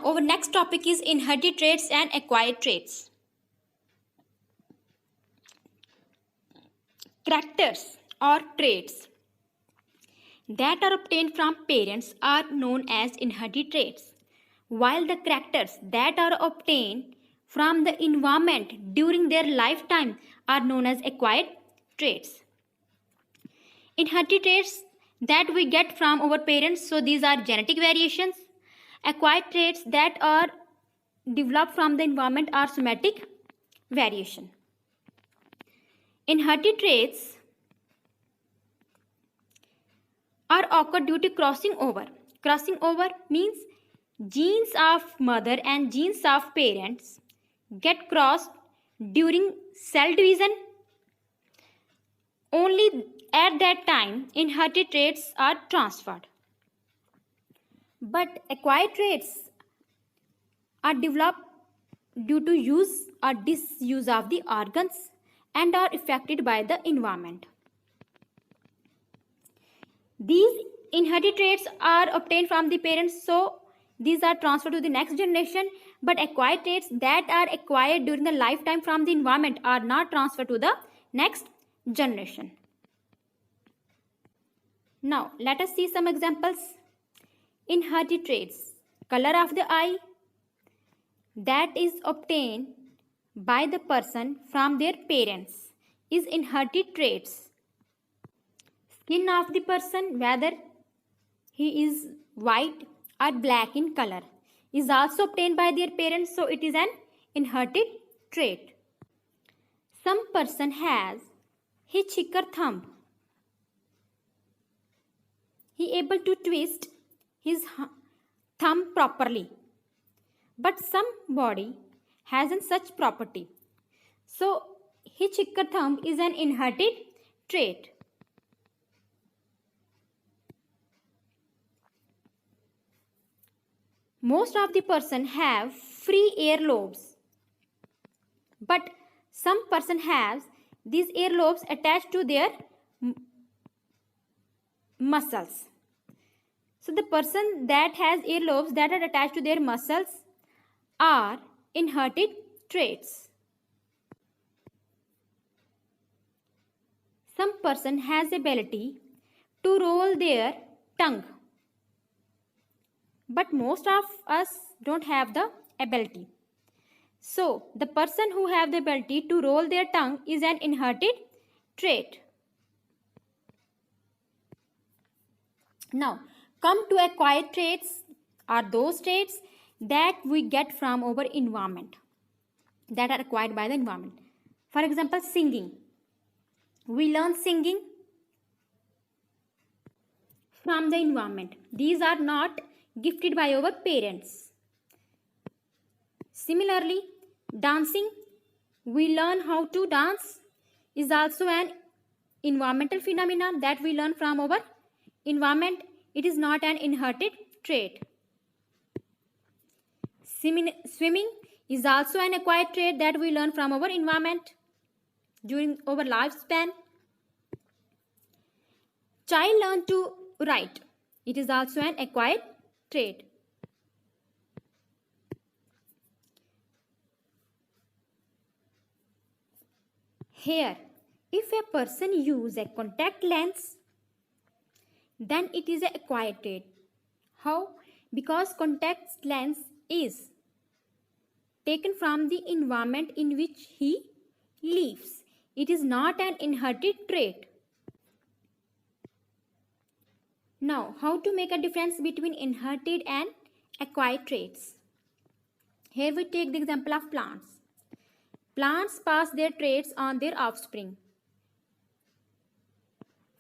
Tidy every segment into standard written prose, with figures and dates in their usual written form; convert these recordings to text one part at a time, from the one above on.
Now, our next topic is inherited traits and acquired traits. Characters or traits that are obtained from parents are known as inherited traits, while the characters that are obtained from the environment during their lifetime are known as acquired traits. Inherited traits that we get from our parents, so these are genetic variations. Acquired traits that are developed from the environment are somatic variation. Inherited traits are occur due to crossing over. Crossing over means genes of mother and genes of parents get crossed during cell division. Only at that time inherited traits are transferred. But acquired traits are developed due to use or disuse of the organs and are affected by the environment. These inherited traits are obtained from the parents, so these are transferred to the next generation, but acquired traits that are acquired during the lifetime from the environment are not transferred to the next generation. Now, let us see some examples. Inherited traits. Color of the eye that is obtained by the person from their parents is inherited traits. Skin of the person, whether he is white or black in color, is also obtained by their parents, so it is an inherited trait. Some person has hitchhiker thumb. He able to twist his thumb properly, but somebody hasn't such property. So hitchhiker thumb is an inherited trait. Most of the person have free earlobes, but some person has these earlobes attached to their muscles. So the person that has earlobes that are attached to their muscles are inherited traits. Some person has ability to roll their tongue, but most of us don't have the ability. So the person who have the ability to roll their tongue is an inherited trait. Now, come to acquired traits are those traits that we get from our environment, that are acquired by the environment. For example, singing. We learn singing from the environment. These are not gifted by our parents. Similarly, dancing, we learn how to dance is also an environmental phenomenon that we learn from our environment. It is not an inherited trait. Swimming is also an acquired trait that we learn from our environment during our lifespan. Child learn to write. It is also an acquired trait. Here, if a person use a contact lens, then it is an acquired trait. How? Because contact lens is taken from the environment in which he lives. It is not an inherited trait. Now, how to make a difference between inherited and acquired traits? Here we take the example of plants. Plants pass their traits on their offspring.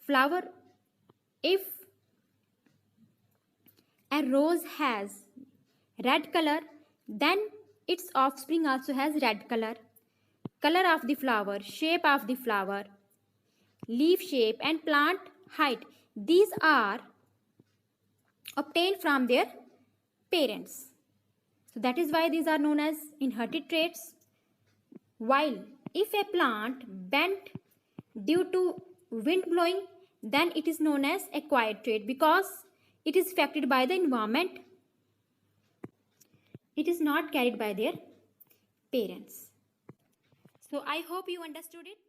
Flower, if a rose has red color, then its offspring also has red color. Color of the flower, shape of the flower, leaf shape and plant height, these are obtained from their parents. So that is why these are known as inherited traits. While if a plant bent due to wind blowing, then it is known as acquired trait because it is affected by the environment. It is not carried by their parents. So I hope you understood it.